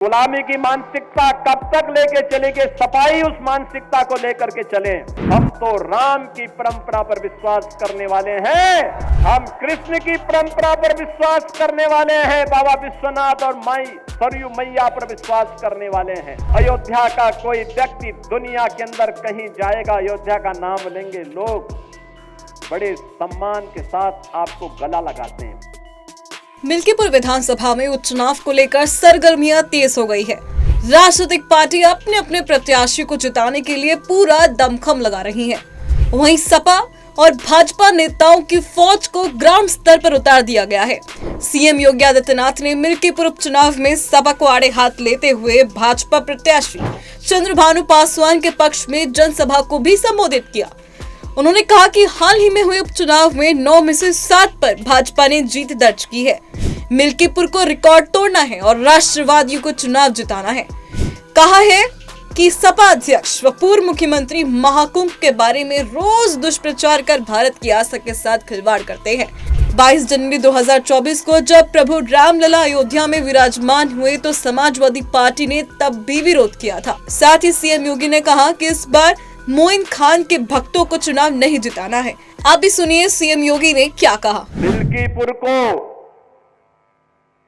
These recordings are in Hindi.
गुलामी की मानसिकता कब तक लेके चलेंगे? सपाई उस मानसिकता को लेकर के चले। हम तो राम की परंपरा पर विश्वास करने वाले हैं, हम कृष्ण की परंपरा पर विश्वास करने वाले हैं, बाबा विश्वनाथ और माई सरयू मैया पर विश्वास करने वाले हैं। अयोध्या का कोई व्यक्ति दुनिया के अंदर कहीं जाएगा, अयोध्या का नाम लेंगे लोग, बड़े सम्मान के साथ आपको गला लगाते हैं। मिल्कीपुर विधानसभा में उपचुनाव को लेकर सरगर्मियां तेज हो गई है। राजनीतिक पार्टी अपने अपने प्रत्याशी को जिताने के लिए पूरा दमखम लगा रही है। वहीं सपा और भाजपा नेताओं की फौज को ग्राउंड स्तर पर उतार दिया गया है। सीएम योगी आदित्यनाथ ने मिल्कीपुर उपचुनाव में सपा को आड़े हाथ लेते हुए भाजपा प्रत्याशी चंद्रभानु पासवान के पक्ष में जनसभा को भी संबोधित किया। उन्होंने कहा कि हाल ही में हुए उपचुनाव में 9 में से 7 पर भाजपा ने जीत दर्ज की है। मिल्कीपुर को रिकॉर्ड तोड़ना है और राष्ट्रवादियों को चुनाव जिताना है। कहा है कि सपा अध्यक्ष व पूर्व मुख्यमंत्री महाकुंभ के बारे में रोज दुष्प्रचार कर भारत की आस्था के साथ खिलवाड़ करते हैं। 22 जनवरी 2024 को जब प्रभु रामलला अयोध्या में विराजमान हुए तो समाजवादी पार्टी ने तब भी विरोध किया था। साथ ही सीएम योगी ने कहा कि इस बार मोइन खान के भक्तों को चुनाव नहीं जिताना है। आप भी सुनिए सीएम योगी ने क्या कहा।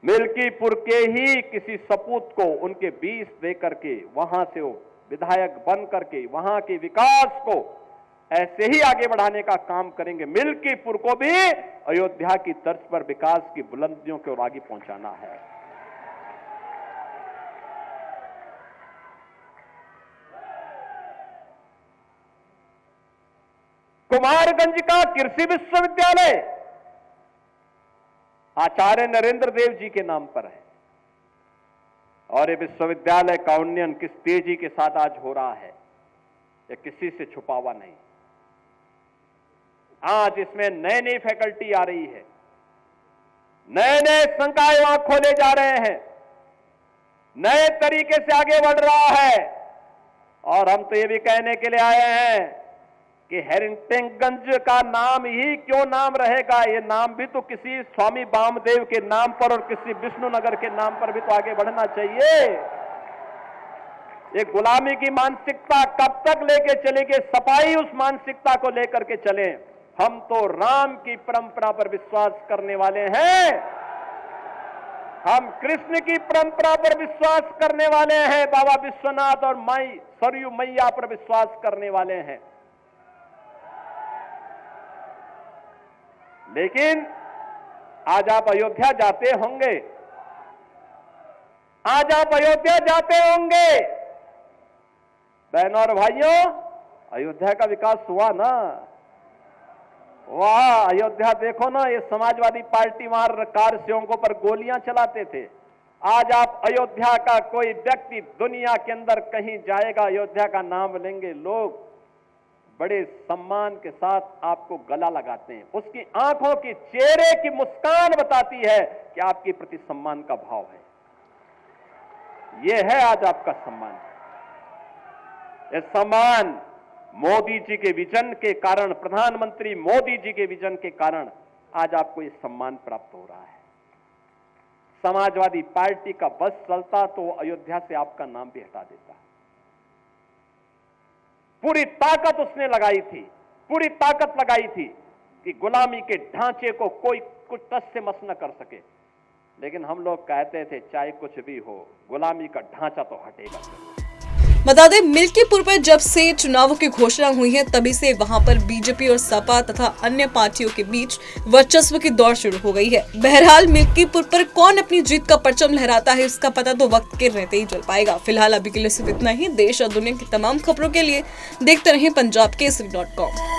मिल्कीपुर के ही किसी सपूत को उनके 20 दे करके वहां से वो विधायक बन करके वहां के विकास को ऐसे ही आगे बढ़ाने का काम करेंगे। मिल्कीपुर को भी अयोध्या की तर्ज पर विकास की बुलंदियों की ओर आगे पहुंचाना है। कुमारगंज का कृषि विश्वविद्यालय आचार्य नरेंद्र देव जी के नाम पर है और ये विश्वविद्यालय का उन्नयन किस तेजी के साथ आज हो रहा है, यह किसी से छुपा हुआ नहीं। आज इसमें नई नई फैकल्टी आ रही है, नए नए संकाय वहां खोले जा रहे हैं, नए तरीके से आगे बढ़ रहा है। और हम तो ये भी कहने के लिए आए हैं कि हेरिटेजगंज का नाम ही क्यों नाम रहेगा, ये नाम भी तो किसी स्वामी वामदेव के नाम पर और किसी विष्णुनगर के नाम पर भी तो आगे बढ़ना चाहिए। ये गुलामी की मानसिकता कब तक लेके चलेंगे? सपाई उस मानसिकता को लेकर के चले। हम तो राम की परंपरा पर विश्वास करने वाले हैं, हम कृष्ण की परंपरा पर विश्वास करने वाले हैं, बाबा विश्वनाथ और माई सरयू मैया पर विश्वास करने वाले हैं। लेकिन आज आप अयोध्या जाते होंगे, बहनों और भाइयों, अयोध्या का विकास हुआ ना? वाह, अयोध्या देखो ना, ये समाजवादी पार्टी वहां कार सेवकों पर गोलियां चलाते थे। आज आप अयोध्या का कोई व्यक्ति दुनिया के अंदर कहीं जाएगा, अयोध्या का नाम लेंगे लोग, बड़े सम्मान के साथ आपको गला लगाते हैं। उसकी आंखों की चेहरे की मुस्कान बताती है कि आपके प्रति सम्मान का भाव है। यह है आज आपका सम्मान। यह सम्मान मोदी जी के विजन के कारण, प्रधानमंत्री मोदी जी के विजन के कारण आज आपको यह सम्मान प्राप्त हो रहा है। समाजवादी पार्टी का बस चलता तो अयोध्या से आपका नाम भी हटा देता। पूरी ताकत उसने लगाई थी, पूरी ताकत लगाई थी कि गुलामी के ढांचे को कोई कुछ टस से मस न कर सके। लेकिन हम लोग कहते थे चाहे कुछ भी हो, गुलामी का ढांचा तो हटेगा। बता दें, मिल्कीपुर पर जब से चुनावों की घोषणा हुई है तभी से वहां पर बीजेपी और सपा तथा अन्य पार्टियों के बीच वर्चस्व की दौड़ शुरू हो गई है। बहरहाल मिल्कीपुर पर कौन अपनी जीत का परचम लहराता है, इसका पता तो वक्त के रहते ही चल पाएगा। फिलहाल अभी के लिए सिर्फ इतना ही। देश और दुनिया की तमाम खबरों के लिए देखते रहें पंजाब केसरी.com।